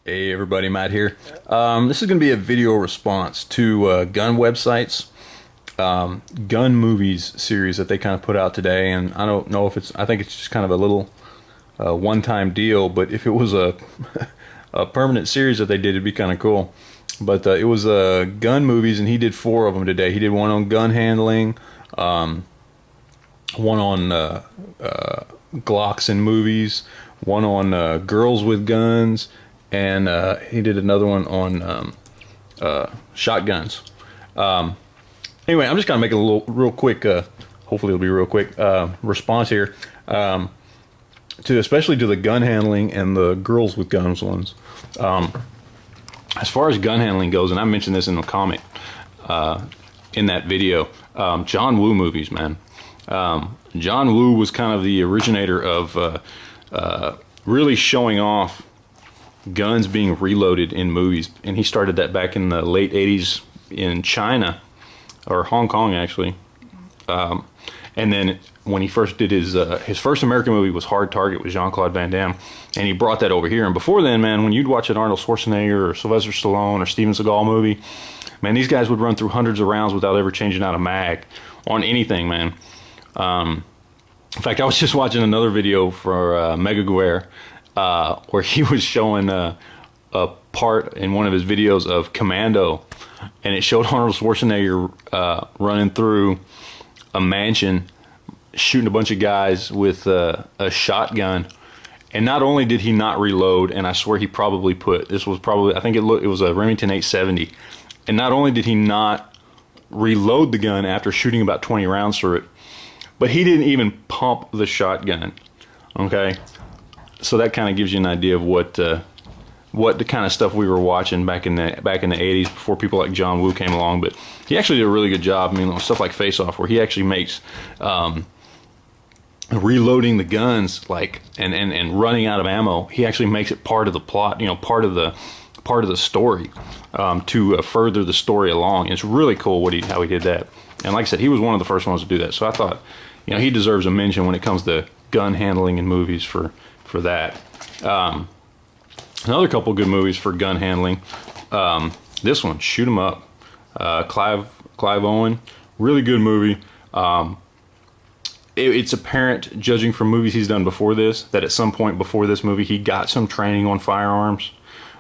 Hey everybody, Matt here. This is going to be a video response to gun websites, gun movies series that they kind of put out today. And I don't know if I think it's just kind of a little one-time deal, but if it was a, a permanent series that they did, it'd be kind of cool. But it was gun movies, and he did 4 of them today. He did one on gun handling, one on Glocks in movies, one on girls with guns, and he did another one on shotguns. Anyway, I'm just gonna make a real quick, hopefully it'll be real quick, response here, especially to the gun handling and the girls with guns ones. As far as gun handling goes, and I mentioned this in the comment in that video, John Woo movies, man. John Woo was kind of the originator of really showing off guns being reloaded in movies, and he started that back in the late 80s in China, or Hong Kong actually. And then when he first did his first American movie was Hard Target with Jean-Claude Van Damme, and he brought that over here. And before then, man, when you'd watch an Arnold Schwarzenegger or Sylvester Stallone or Steven Seagal movie, man, these guys would run through hundreds of rounds without ever changing out a mag on anything, man. In fact, I was just watching another video for Mega Guerre, where he was showing a part in one of his videos of Commando, and it showed Arnold Schwarzenegger running through a mansion, shooting a bunch of guys with a shotgun. And not only did he not reload, and I swear he probably I think it was a Remington 870, and not only did he not reload the gun after shooting about 20 rounds through it, but he didn't even pump the shotgun. Okay, so that kind of gives you an idea of what the kind of stuff we were watching back in the 80s, before people like John Woo came along. But he actually did a really good job. I mean, stuff like Face Off, where he actually makes reloading the guns and running out of ammo, he actually makes it part of the plot, part of the story, to further the story along. It's really cool how he did that. And like I said, he was one of the first ones to do that. So I thought, he deserves a mention when it comes to gun handling in movies for that. Another couple good movies for gun handling. This one, Shoot 'Em Up. Clive Owen, really good movie. It's apparent, judging from movies he's done before this, that at some point before this movie he got some training on firearms,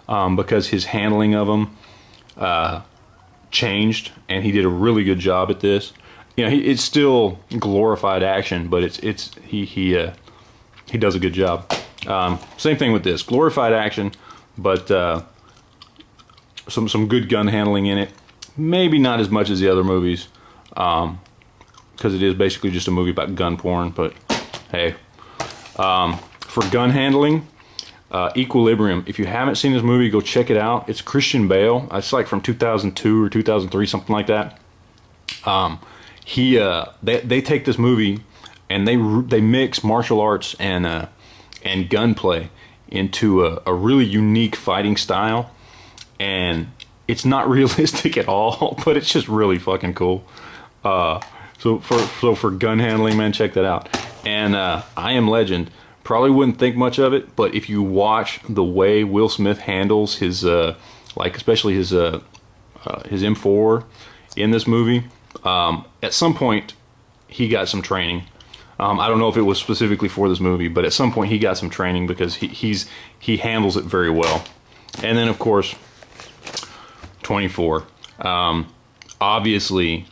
because his handling of them changed, and he did a really good job at this. It's still glorified action, but he does a good job. Same thing with this, glorified action, but some good gun handling in it. Maybe not as much as the other movies, because it is basically just a movie about gun porn. But hey, for gun handling, Equilibrium. If you haven't seen this movie, go check it out. It's Christian Bale. It's like from 2002 or 2003, something like that. They take this movie and they mix martial arts and gunplay into a really unique fighting style, and it's not realistic at all, but it's just really fucking cool. So for gun handling, man, check that out. And I Am Legend, probably wouldn't think much of it, but if you watch the way Will Smith handles his especially his M4 in this movie, at some point he got some training. I don't know if it was specifically for this movie, but at some point he got some training, because he handles it very well. And then of course 24. Obviously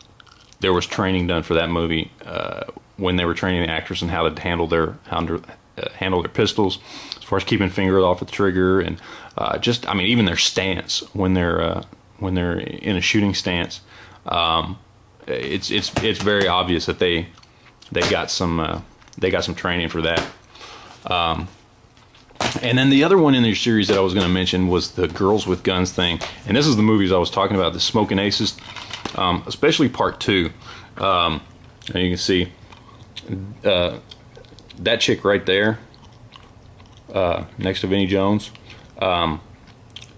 there was training done for that movie when they were training the actors on how to handle their pistols, as far as keeping fingers off the trigger, and even their stance when they're in a shooting stance. It's very obvious that they got some training for that. And then the other one in their series that I was going to mention was the Girls with Guns thing, and this is the movies I was talking about, the Smoking Aces, especially part 2. And you can see that chick right there, next to Vinnie Jones. I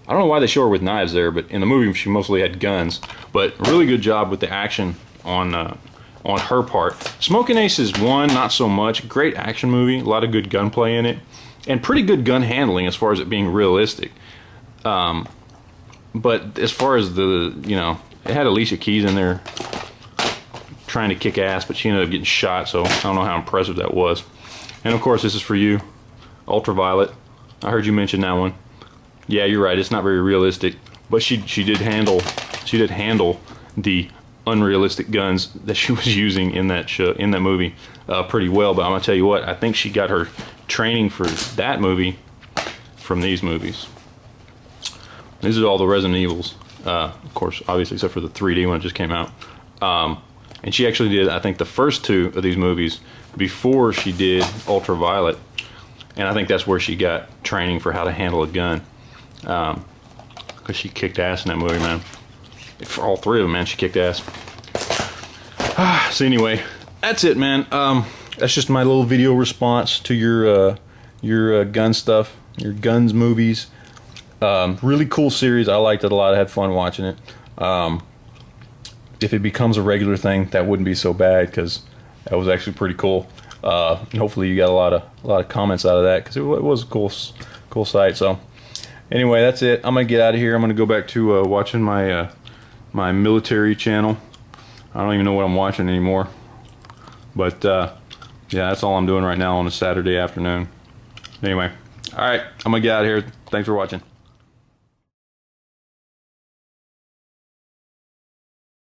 don't know why they show her with knives there, but in the movie she mostly had guns. But really good job with the action on her part. Smoking Aces 1, not so much. Great action movie, a lot of good gunplay in it, and pretty good gun handling as far as it being realistic. But as far as the, you know, it had Alicia Keys in there trying to kick ass, but she ended up getting shot, so I don't know how impressive that was. And of course, this is for you, Ultraviolet. I heard you mention that one. Yeah, you're right. It's not very realistic, but she did handle the unrealistic guns that she was using in that show, in that movie, pretty well. But I'm gonna tell you what, I think she got her training for that movie from these movies. These are all the Resident Evils, of course, obviously, except for the 3D one that just came out. And she actually did, I think, the first two of these movies before she did Ultraviolet. And I think that's where she got training for how to handle a gun. Because she kicked ass in that movie, man. For all three of them, man, she kicked ass. So anyway, that's it, man. That's just my little video response to your gun stuff, your guns movies. Really cool series. I liked it a lot. I had fun watching it. If it becomes a regular thing, that wouldn't be so bad, because that was actually pretty cool. And hopefully you got a lot of comments out of that, because it was a cool site. So anyway, that's it. I'm gonna get out of here. I'm gonna go back to watching my my military channel. I don't even know what I'm watching anymore. But yeah, that's all I'm doing right now on a Saturday afternoon. Anyway, all right, I'm gonna get out of here. Thanks for watching.